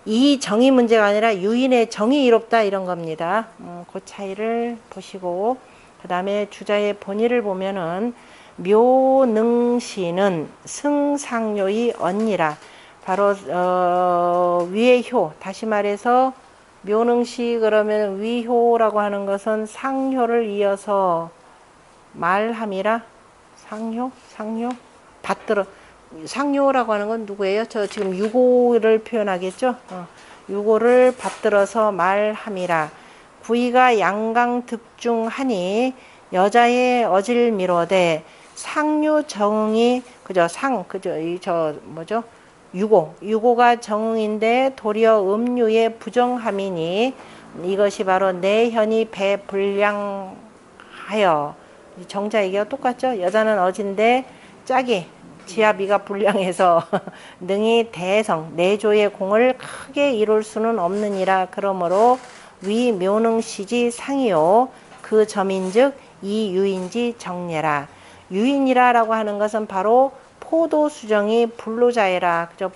이 정의 문제가 아니라 유인의 정의 이롭다 이런 겁니다. 그 차이를 보시고, 그 다음에 주자의 본의를 보면은 묘능시는 승상요의 언니라. 바로 위의 효, 다시 말해서 묘능시 그러면 위효라고 하는 것은 상효를 이어서 말함이라. 상효 받들어. 상효라고 하는 건 누구예요? 저 지금 유고를 표현하겠죠? 유고를 받들어서 말함이라. 구이가 양강득중하니 여자의 어질 미로되 상류 정응이 그죠? 유고가 정응인데 도리어 음유의 부정함이니 이것이 바로 내현이 배불량하여. 정자 이게 똑같죠? 여자는 어진데 짝이 지아비가 불량해서 능히 대성 내조의 공을 크게 이룰 수는 없느니라. 그러므로 위 묘능시지 상이요 그 점인즉 이 유인지 정례라. 유인이라라고 하는 것은 바로 포도수정이 불로자애라. 그죠?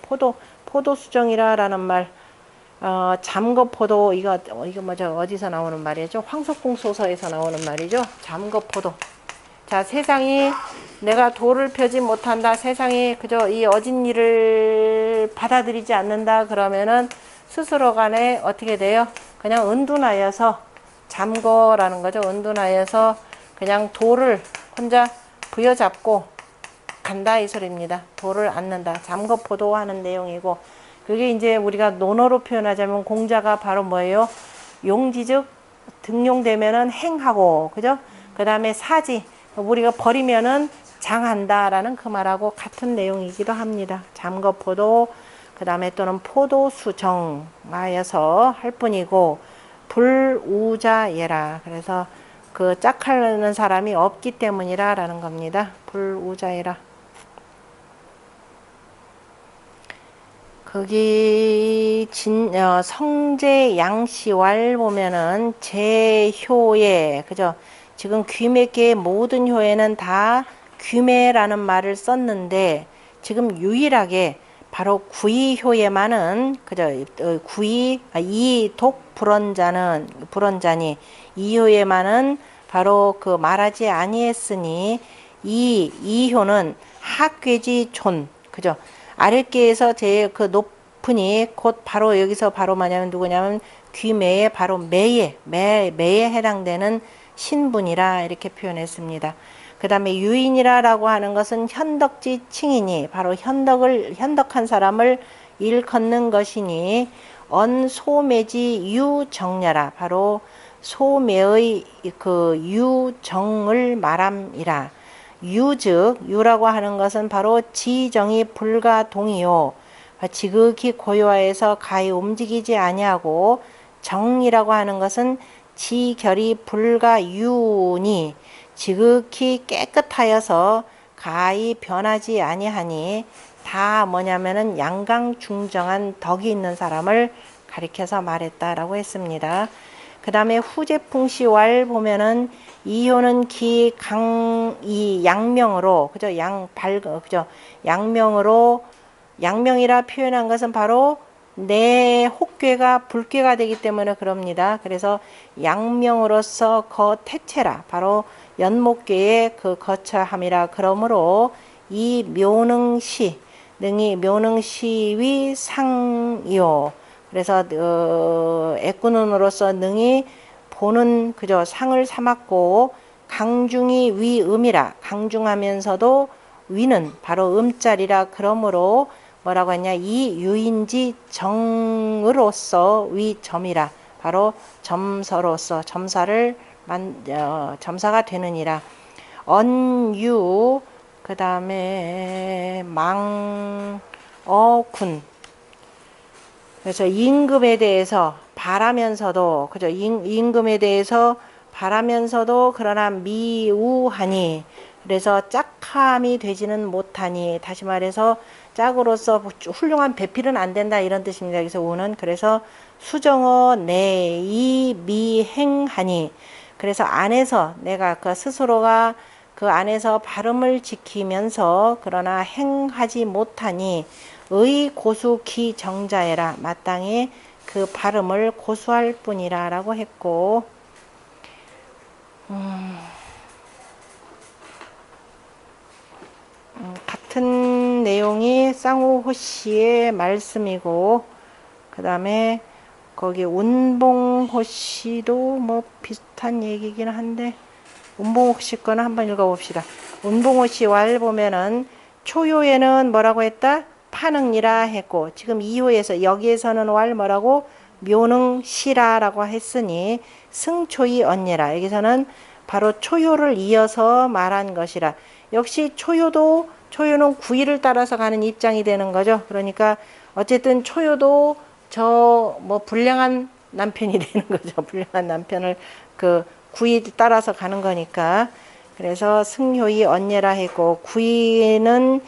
포도수정이라라는 말, 잠거포도 이거 뭐죠? 어디서 나오는 말이죠? 황석궁 소서에서 나오는 말이죠. 잠거포도. 자, 세상이 내가 도를 펴지 못한다. 세상이 그저 이 어진 일을 받아들이지 않는다. 그러면은 스스로 간에 어떻게 돼요? 그냥 은둔하여서 잠거라는 거죠. 은둔하여서 그냥 도를 혼자 부여잡고 간다 이 소리입니다. 도를 앉는다. 잠거포도 하는 내용이고, 그게 이제 우리가 논어로 표현하자면 공자가 바로 뭐예요? 용지즉 등용되면은 행하고, 그죠? 그 다음에 사지, 우리가 버리면은 장한다라는 그 말하고 같은 내용이기도 합니다. 잠거포도, 그 다음에 또는 포도수정하여서 할 뿐이고, 불우자예라. 그래서 그 짝하는 사람이 없기 때문이라 라는 겁니다. 불우자예라. 거기 성제 양시왈 보면은 제효에, 그죠? 지금 귀매계의 모든 효에는 다 귀매라는 말을 썼는데 지금 유일하게 바로 구이효에만은, 그죠? 이독 불언자니 이효에만은 바로 그 말하지 아니했으니 이효는 학괴지 존, 그죠? 아랫계에서 제일 그 높으니 곧 바로 여기서 바로 뭐냐면 누구냐면 귀매에 바로 매에 해당되는 신분이라 이렇게 표현했습니다. 그 다음에 유인이라고 하는 것은 현덕지 칭이니 바로 현덕한 사람을 일컫는 것이니 언소매지 유정녀라. 바로 소매의 그 유정을 말함이라. 유즉 유라고 하는 것은 바로 지정이 불가동이요 지극히 고요하여서 가히 움직이지 아니하고, 정이라고 하는 것은 지결이 불가유니 지극히 깨끗하여서 가히 변하지 아니하니, 다 뭐냐면은 양강중정한 덕이 있는 사람을 가리켜서 말했다라고 했습니다. 그 다음에 후제풍시왈 보면은 이효는 이 양명으로, 그죠? 그죠? 양명이라 표현한 것은 바로 내 혹괴가 불괴가 되기 때문에 그럽니다. 그래서 양명으로서 거택체라. 바로 연목괴의 그 거처함이라. 그러므로 이 묘능시 능이 묘능시위 상이요. 그래서 애꾸눈으로서 능이 보는 그저 상을 삼았고 강중이 위음이라 강중하면서도 위는 바로 음자리라 그러므로 뭐라고 했냐 이 유인지 정으로서 위점이라 바로 점서로서 점사를 점사가 되느니라. 언유 그 다음에 망어군 그래서 임금에 대해서 바라면서도 그죠 임금에 대해서 바라면서도 그러나 미우하니 그래서 짝함이 되지는 못하니 다시 말해서 짝으로서 훌륭한 배필은 안 된다 이런 뜻입니다. 여기서 우는 그래서 수정어 내이 미행하니 그래서 안에서 내가 그 스스로가 그 안에서 발음을 지키면서 그러나 행하지 못하니 의 고수 기 정자해라 마땅히 그 발음을 고수할 뿐이라 라고 했고 같은 내용이 쌍우호씨의 말씀이고 그 다음에 거기 운봉호씨도 뭐 비슷한 얘기긴 한데 운봉호씨 거는 한번 읽어봅시다. 운봉호씨 왈 보면은 초요에는 뭐라고 했다? 파능이라 했고 지금 2호에서 여기에서는 왈 뭐라고? 묘능시라라고 했으니 승초이 언니라 여기서는 바로 초요를 이어서 말한 것이라 역시 초요는 구의를 따라서 가는 입장이 되는 거죠. 그러니까 어쨌든 초요도 저 뭐 불량한 남편이 되는 거죠. 불량한 남편을 그 구의 따라서 가는 거니까 그래서 승효이 언예라 했고 구의는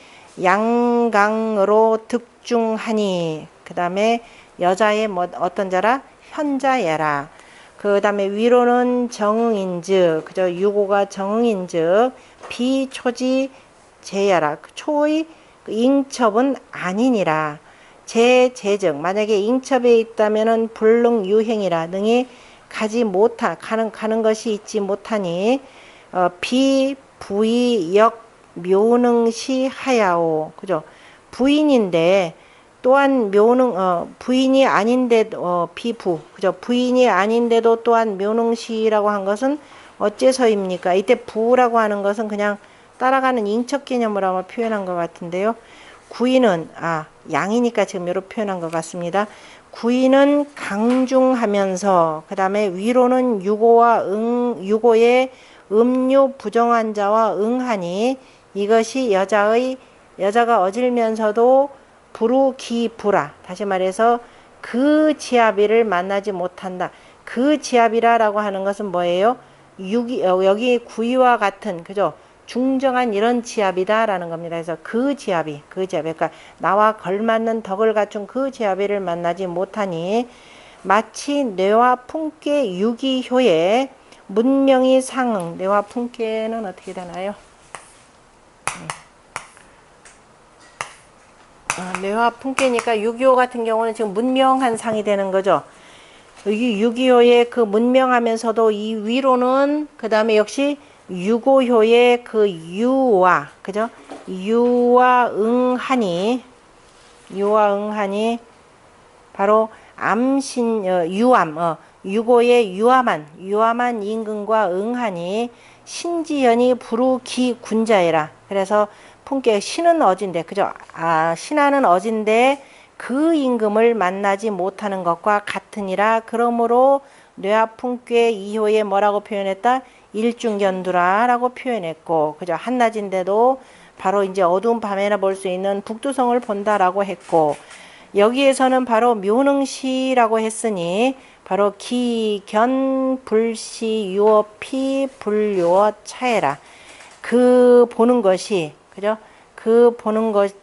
양강으로 득중하니 그 다음에 여자의 뭐 어떤 자라 현자예라 그 다음에 위로는 정응인즉 그저 유고가 정응인즉 비초지 제야라 초의 잉첩은 아니니라 제즉 만약에 잉첩에 있다면은 불능 유행이라 능히 가지 못하 가는 것이 있지 못하니 비 부의 역 묘능시 하야오 그죠 부인인데 또한 묘능 부인이 아닌데 비부 그죠 부인이 아닌데도 또한 묘능시라고 한 것은 어째서입니까? 이때 부라고 하는 것은 그냥 따라가는 잉첩 개념으로 아마 표현한 것 같은데요. 구인은 양이니까 지금 이렇게 표현한 것 같습니다. 구인은 강중하면서 그 다음에 위로는 유고의 음유 부정한 자와 응하니 이것이 여자가 어질면서도 부루기부라 다시 말해서 그 지아비를 만나지 못한다. 그 지아비라라고 하는 것은 뭐예요? 여기 구이와 같은 그죠? 중정한 이런 지아비다라는 겁니다. 그래서 그 지아비 그러니까 나와 걸맞는 덕을 갖춘 그 지아비를 만나지 못하니 마치 뇌와 품께 유기효에 문명이 상응 뇌와 품께는 어떻게 되나요? 뇌와 품께니까 유기효 같은 경우는 지금 문명한 상이 되는 거죠. 여기 유기효의 그 문명하면서도 이 위로는 그 다음에 역시 유고효의 그 유와 그죠? 유와 응하니 바로 암신 유고의 유암한 임금과 응하니 신지연이 부루기 군자이라 그래서 품께 신은 어진데 그죠? 신하는 어진데 그 임금을 만나지 못하는 것과 같으니라 그러므로 뇌아품께 이효에 뭐라고 표현했다? 일중견두라라고 표현했고 그죠? 한낮인데도 바로 이제 어두운 밤에나 볼 수 있는 북두성을 본다라고 했고 여기에서는 바로 묘능시라고 했으니 바로 기견 불시 유어 피 불유어 차해라 그 보는 것이 그죠? 그 보는 것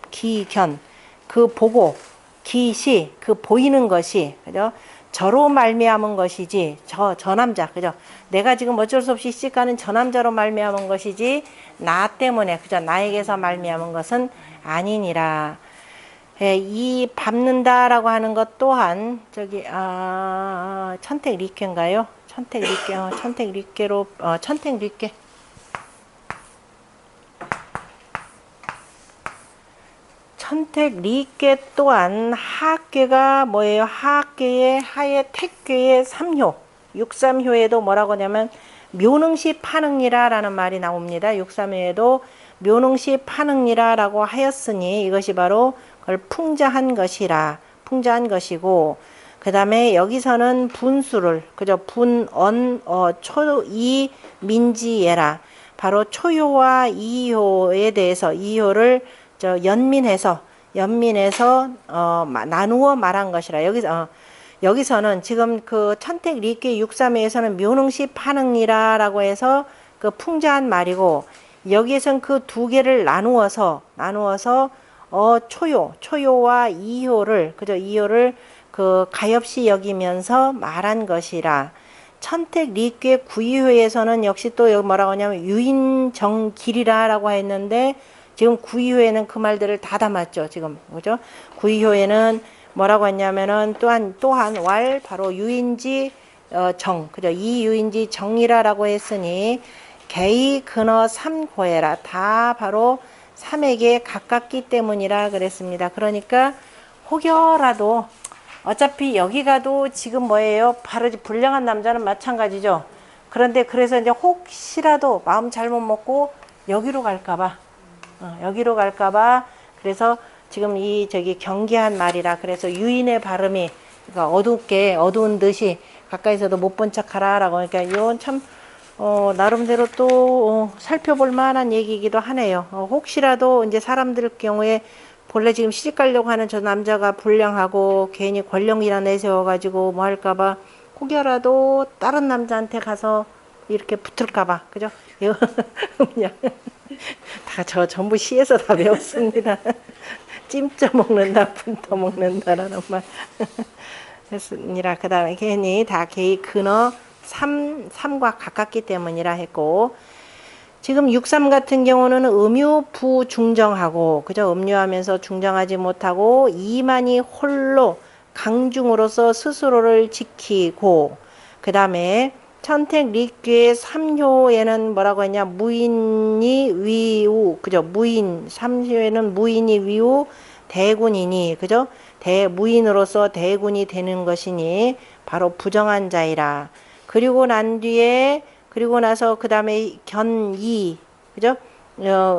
기견 그 보고 기시 그 보이는 것이 그죠? 저로 말미암은 것이지 저 남자 그죠? 내가 지금 어쩔 수 없이 시집가는 저 남자로 말미암은 것이지 나 때문에 그죠? 나에게서 말미암은 것은 아니니라. 이 밟는다라고 하는 것 또한 저기 천택리께인가요? 천택리께로 천택리께 천택 리괴 또한 하괴가 뭐예요? 하괴의 하의 택괴의 3효, 6삼효에도 뭐라고 하냐면 묘능시 판응이라 라는 말이 나옵니다. 6삼효에도 묘능시 판응이라 라고 하였으니 이것이 바로 그걸 풍자한 것이라, 풍자한 것이고, 그 다음에 여기서는 분수를, 그죠? 분, 언, 초, 이, 민지예라. 바로 초효와 이효에 대해서, 이효를 연민해서 나누어 말한 것이라. 여기서는 지금 그 천택 리괴 6삼회에서는 묘능시 판응이라라고 해서 그 풍자한 말이고, 여기에선 그 두 개를 나누어서 초효와 이효를, 그죠? 이효를 그 가엾이 여기면서 말한 것이라. 천택 리괴 구이효에서는 역시 또 여기 뭐라고 하냐면 유인정길이라라고 했는데, 지금 구이효에는 그 말들을 다 담았죠. 지금 그죠? 구이효에는 뭐라고 했냐면은 또한 왈 바로 유인지 정, 그죠? 이 유인지 정이라라고 했으니 개의 근어 삼고해라. 다 바로 삼에게 가깝기 때문이라 그랬습니다. 그러니까 혹여라도 어차피 여기 가도 지금 뭐예요? 바로 불량한 남자는 마찬가지죠. 그런데 그래서 이제 혹시라도 마음 잘못 먹고 여기로 갈까봐 그래서 지금 이 경계한 말이라, 그래서 유인의 발음이 그러니까 어두운 듯이 가까이서도 못 본 척하라라고. 그러니까 이건 참 나름대로 또 살펴볼 만한 얘기이기도 하네요. 혹시라도 이제 사람들 경우에 본래 지금 시집 가려고 하는 저 남자가 불량하고 괜히 권력이나 내세워가지고 뭐 할까봐 혹여라도 다른 남자한테 가서 이렇게 붙을까봐, 그죠? 그냥 다 전부 시에서 다 배웠습니다. 찜쪄 먹는다, 분떠 먹는다라는 말 했습니다. 그 다음에 괜히 다 개의 근어 삼과 가깝기 때문이라 했고, 지금 6삼 같은 경우는 음유 부중정하고, 그죠? 음유하면서 중정하지 못하고 이만이 홀로 강중으로서 스스로를 지키고, 그 다음에 천택 리괴 3효에는 뭐라고 했냐? 무인이 위우, 그죠? 무인, 3효에는 무인이 위우 대군이니, 그죠? 무인으로서 대군이 되는 것이니 바로 부정한 자이라. 그리고 나서 그 다음에 견이, 그죠?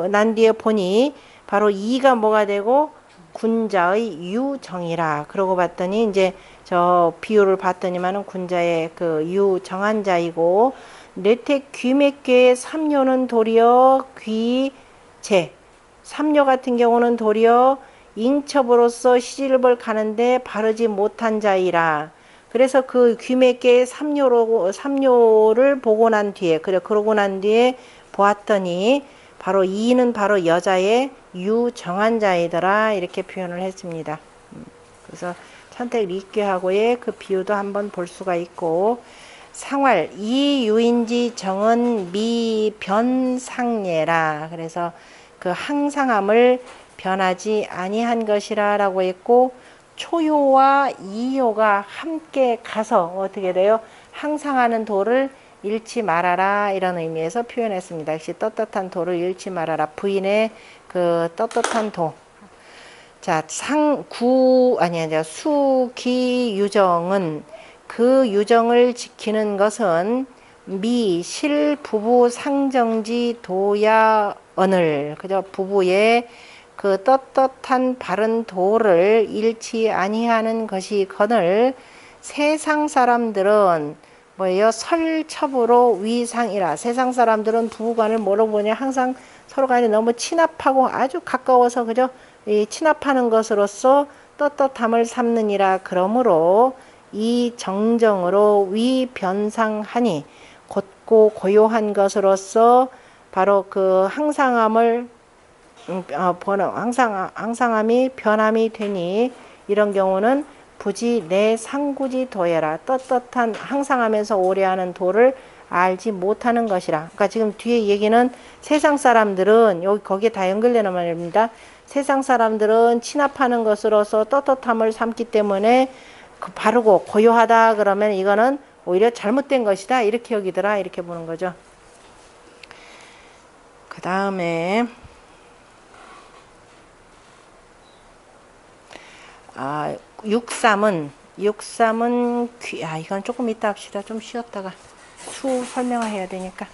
난 뒤에 보니 바로 이가 뭐가 되고 군자의 유정이라. 그러고 봤더니 이제 저 비유를 봤더니만은 군자의 그 유정한 자이고, 뇌택 귀맥계의 삼요는 도리어 귀제, 삼요 같은 경우는 도리어 잉첩으로서 시집을 가는데 바르지 못한 자이라. 그래서 그 귀맥계의 삼요를 보고 난 뒤에, 그러고 난 뒤에 보았더니 바로 이는 바로 여자의 유정한 자이더라, 이렇게 표현을 했습니다. 그래서 천택 리괴하고의 그 비유도 한번 볼 수가 있고, 상활 이 유인지 정은 미변상예라. 그래서 그 항상함을 변하지 아니한 것이라 라고 했고, 초효와 이효가 함께 가서 어떻게 돼요? 항상하는 도를 잃지 말아라, 이런 의미에서 표현했습니다. 역시 떳떳한 도를 잃지 말아라. 부인의 그 떳떳한 도. 자, 수기 유정은, 그 유정을 지키는 것은 실 부부 상정지 도야언을, 그죠? 부부의 그 떳떳한 바른 도를 잃지 아니하는 것이거늘 세상 사람들은 뭐예요? 설첩으로 위상이라. 세상 사람들은 부부간을 뭐로 보냐? 항상 서로 간에 너무 친합하고 아주 가까워서, 그죠? 이 친합하는 것으로서 떳떳함을 삼느니라. 그러므로 이 정정으로 위변상하니 곧고 고요한 것으로서 바로 그 항상함을 항상함이 변함이 되니, 이런 경우는 부지 내 상구지 도해라. 떳떳한 항상하면서 오래하는 도를 알지 못하는 것이라. 그러니까 지금 뒤에 얘기는 세상 사람들은, 거기에 다 연결되는 말입니다. 세상 사람들은 친합하는 것으로서 떳떳함을 삼기 때문에 그 바르고 고요하다 그러면 이거는 오히려 잘못된 것이다, 이렇게 여기더라, 이렇게 보는 거죠. 그 다음에 육삼은 이건 조금 이따 합시다. 좀 쉬었다가 수 설명해야 되니까.